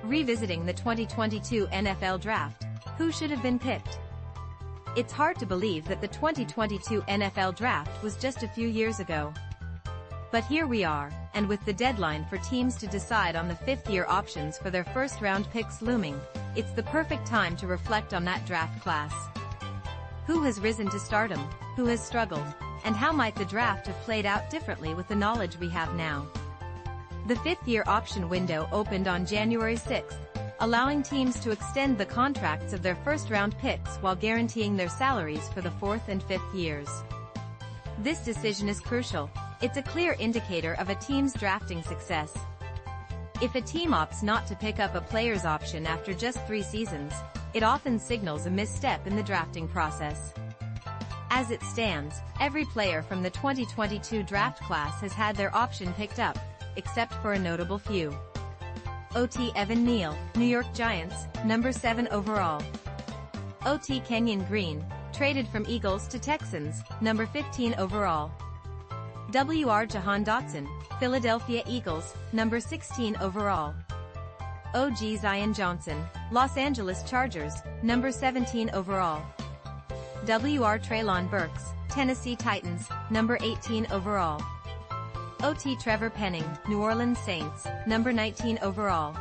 Revisiting the 2022 NFL Draft, who should have been picked? It's hard to believe that the 2022 NFL Draft was just a few years ago. But here we are, and with the deadline for teams to decide on the fifth-year options for their first-round picks looming, it's the perfect time to reflect on that draft class. Who has risen to stardom, who has struggled, and how might the draft have played out differently with the knowledge we have now? The fifth-year option window opened on January 6, allowing teams to extend the contracts of their first-round picks while guaranteeing their salaries for the fourth and fifth years. This decision is crucial. It's a clear indicator of a team's drafting success. If a team opts not to pick up a player's option after just 3 seasons, it often signals a misstep in the drafting process. As it stands, every player from the 2022 draft class has had their option picked up, except for a notable few. O.T. Evan Neal, New York Giants, number 7 overall. O.T. Kenyon Green, traded from Eagles to Texans, number 15 overall. W.R. Jahan Dotson, Philadelphia Eagles, number 16 overall. O.G. Zion Johnson, Los Angeles Chargers, number 17 overall. W.R. Treylon Burks, Tennessee Titans, number 18 overall. O.T. Trevor Penning, New Orleans Saints, number 19 overall.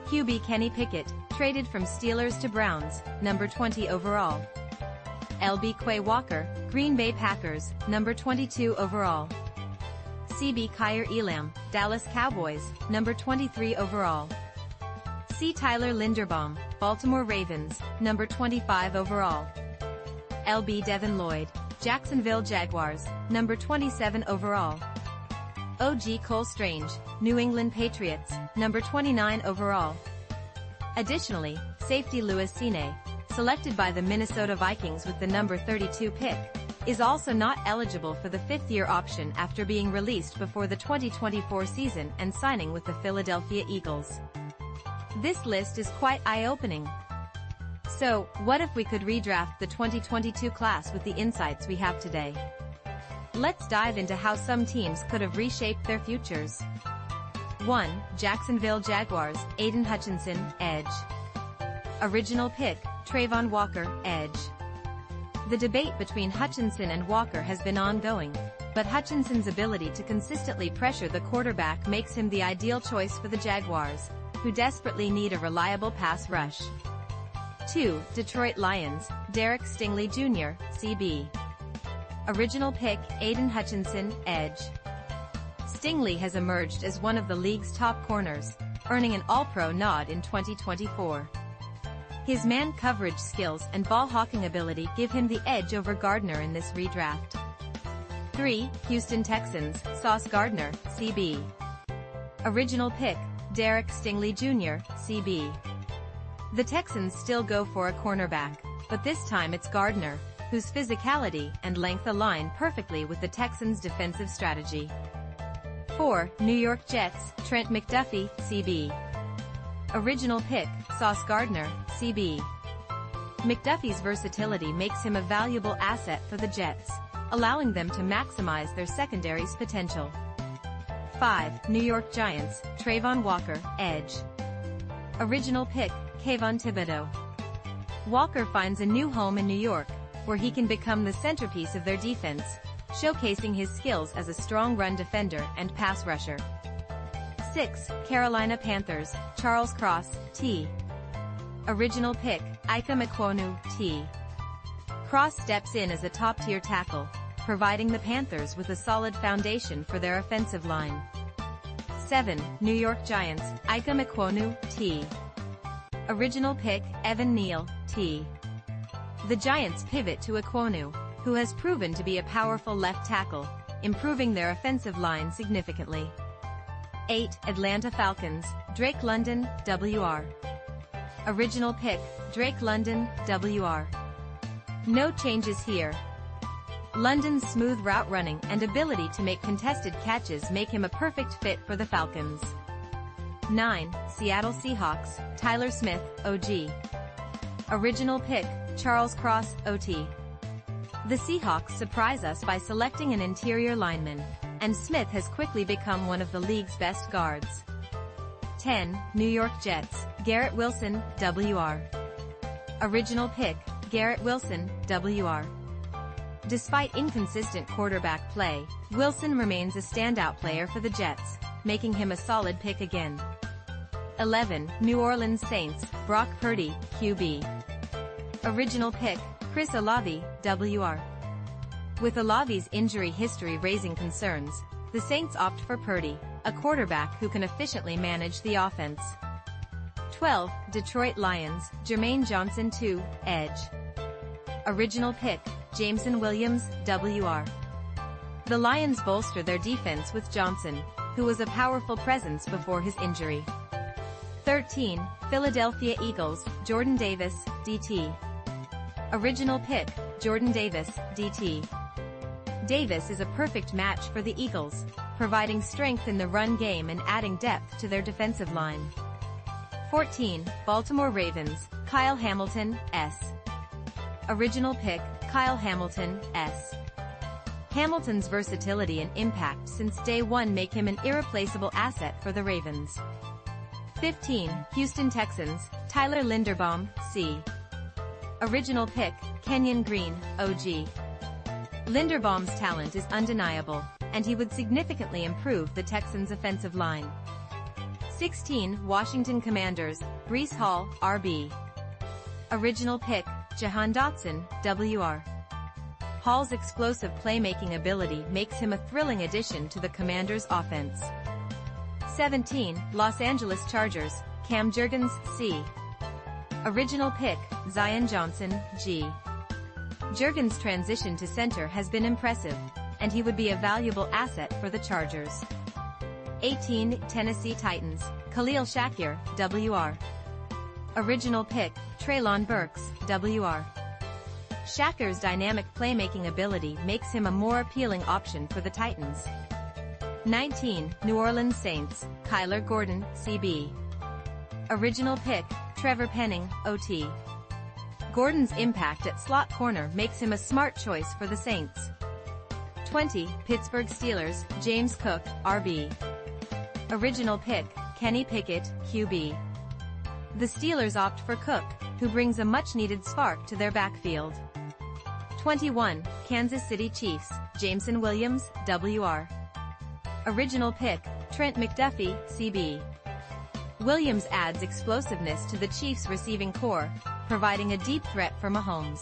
QB Kenny Pickett, traded from Steelers to Browns, number 20 overall. L.B. Quay Walker, Green Bay Packers, number 22 overall. C.B. Kyer Elam, Dallas Cowboys, number 23 overall. C. Tyler Linderbaum, Baltimore Ravens, number 25 overall. L.B. Devin Lloyd, Jacksonville Jaguars, number 27 overall. O.G. Cole Strange, New England Patriots, number 29 overall. Additionally, safety Louis Cine, selected by the Minnesota Vikings with the number 32 pick, is also not eligible for the fifth-year option after being released before the 2024 season and signing with the Philadelphia Eagles. This list is quite eye-opening. So, what if we could redraft the 2022 class with the insights we have today? Let's dive into how some teams could have reshaped their futures. 1. Jacksonville Jaguars, Aiden Hutchinson, edge. Original pick, Travon Walker, edge. The debate between Hutchinson and Walker has been ongoing, but Hutchinson's ability to consistently pressure the quarterback makes him the ideal choice for the Jaguars, who desperately need a reliable pass rush. 2. Detroit Lions, Derek Stingley Jr., CB. Original pick, Aiden Hutchinson, edge. Stingley has emerged as one of the league's top corners, earning an All-Pro nod in 2024. His man coverage skills and ball-hawking ability give him the edge over Gardner in this redraft. 3. Houston Texans, Sauce Gardner, CB. Original pick, Derek Stingley Jr., CB. The Texans still go for a cornerback, but this time it's Gardner, whose physicality and length align perfectly with the Texans' defensive strategy. 4. New York Jets, Trent McDuffie, CB. Original pick, Sauce Gardner, CB. McDuffie's versatility makes him a valuable asset for the Jets, allowing them to maximize their secondary's potential. 5. New York Giants, Travon Walker, edge. Original pick, Kayvon Thibodeau. Walker finds a new home in New York, where he can become the centerpiece of their defense, showcasing his skills as a strong run defender and pass rusher. 6. Carolina Panthers, Charles Cross, T. Original pick, Ika Mekwonu, T. Cross steps in as a top-tier tackle, providing the Panthers with a solid foundation for their offensive line. 7. New York Giants, Ika Mekwonu, T. Original pick, Evan Neal, T. The Giants pivot to Ekwonu, who has proven to be a powerful left tackle, improving their offensive line significantly. 8. Atlanta Falcons, Drake London, WR. Original pick, Drake London, WR. No changes here. London's smooth route running and ability to make contested catches make him a perfect fit for the Falcons. 9. Seattle Seahawks, Tyler Smith, OG. Original pick, Charles Cross, OT. The Seahawks surprise us by selecting an interior lineman, and Smith has quickly become one of the league's best guards. 10. New York Jets, Garrett Wilson, WR. Original pick, Garrett Wilson, WR. Despite inconsistent quarterback play, Wilson remains a standout player for the Jets, making him a solid pick again. 11. New Orleans Saints, Brock Purdy, QB. Original pick, Chris Olave, WR. With Olave's injury history raising concerns, the Saints opt for Purdy, a quarterback who can efficiently manage the offense. 12. Detroit Lions, Jermaine Johnson II, edge. Original pick, Jameson Williams, WR. The Lions bolster their defense with Johnson, who was a powerful presence before his injury. 13. Philadelphia Eagles, Jordan Davis, DT. Original pick, Jordan Davis, DT. Davis is a perfect match for the Eagles, providing strength in the run game and adding depth to their defensive line. 14. Baltimore Ravens, Kyle Hamilton, S. Original pick, Kyle Hamilton, S. Hamilton's versatility and impact since day one make him an irreplaceable asset for the Ravens. 15. Houston Texans, Tyler Linderbaum, C. Original pick, Kenyon Green, OG. Linderbaum's talent is undeniable, and he would significantly improve the Texans' offensive line. 16. Washington Commanders, Breece Hall, RB. Original pick, Jahan Dotson, WR. Hall's explosive playmaking ability makes him a thrilling addition to the Commanders' offense. 17. Los Angeles Chargers, Cam Jurgens, C. Original pick, Zion Johnson, G. Jurgens' transition to center has been impressive, and he would be a valuable asset for the Chargers. 18. Tennessee Titans, Khalil Shakir, WR. Original pick, Treylon Burks, WR. Shakir's dynamic playmaking ability makes him a more appealing option for the Titans. 19. New Orleans Saints, Kyler Gordon, CB. Original pick, Trevor Penning, OT. Gordon's impact at slot corner makes him a smart choice for the Saints. 20. Pittsburgh Steelers, James Cook, RB. Original pick, Kenny Pickett, QB. The Steelers opt for Cook, who brings a much-needed spark to their backfield. 21. Kansas City Chiefs, Jameson Williams, WR. Original pick, Trent McDuffie, CB. Williams adds explosiveness to the Chiefs' receiving core, providing a deep threat for Mahomes.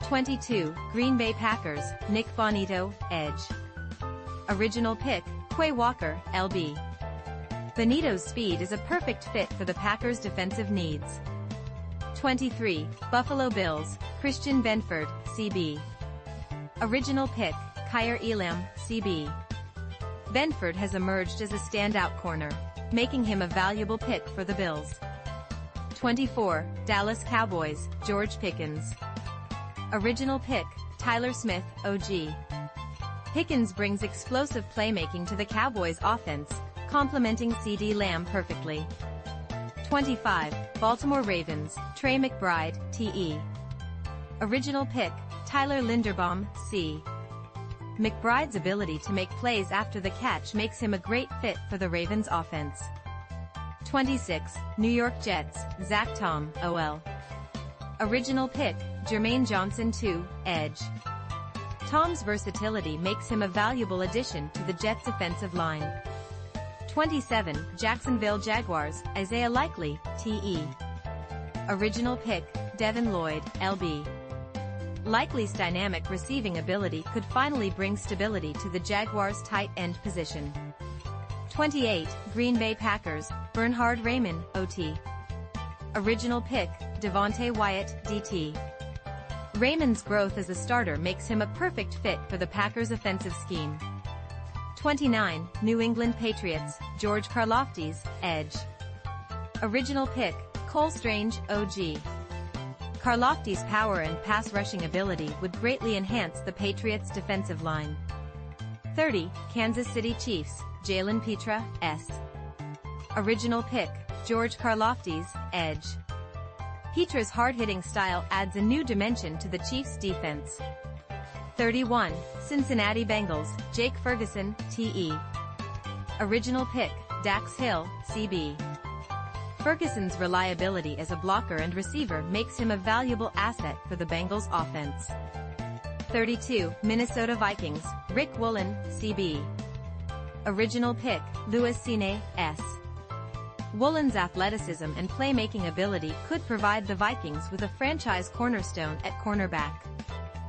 22. Green Bay Packers, Nick Bonito, edge. Original pick, Quay Walker, LB. Bonito's speed is a perfect fit for the Packers' defensive needs. 23. Buffalo Bills, Christian Benford, CB. Original pick, Kyer Elam, CB. Benford has emerged as a standout corner, making him a valuable pick for the Bills. 24. Dallas Cowboys, George Pickens. Original pick, Tyler Smith, OG. Pickens brings explosive playmaking to the Cowboys' offense, complementing CeeDee Lamb perfectly. 25. Baltimore Ravens, Trey McBride, TE. Original pick, Tyler Linderbaum, C. McBride's ability to make plays after the catch makes him a great fit for the Ravens' offense. 26. New York Jets, Zach Tom, OL. Original pick, Jermaine Johnson II, edge. Tom's versatility makes him a valuable addition to the Jets' offensive line. 27. Jacksonville Jaguars, Isaiah Likely, TE. Original pick, Devin Lloyd, LB. Likely's dynamic receiving ability could finally bring stability to the Jaguars' tight end position. 28. Green Bay Packers, Bernhard Raimann, OT. Original pick, Devontae Wyatt, DT. Raymond's growth as a starter makes him a perfect fit for the Packers' offensive scheme. 29. New England Patriots, George Karlaftis, edge. Original pick, Cole Strange, OG. Karlaftis' power and pass rushing ability would greatly enhance the Patriots' defensive line. 30. Kansas City Chiefs, Jalen Petra, S. Original pick, George Karlaftis, edge. Petra's hard-hitting style adds a new dimension to the Chiefs' defense. 31. Cincinnati Bengals, Jake Ferguson, TE. Original pick, Dax Hill, CB. Ferguson's reliability as a blocker and receiver makes him a valuable asset for the Bengals offense. 32, Minnesota Vikings, Rick Woolen, CB. Original pick, Louis Cine, S. Woolen's athleticism and playmaking ability could provide the Vikings with a franchise cornerstone at cornerback.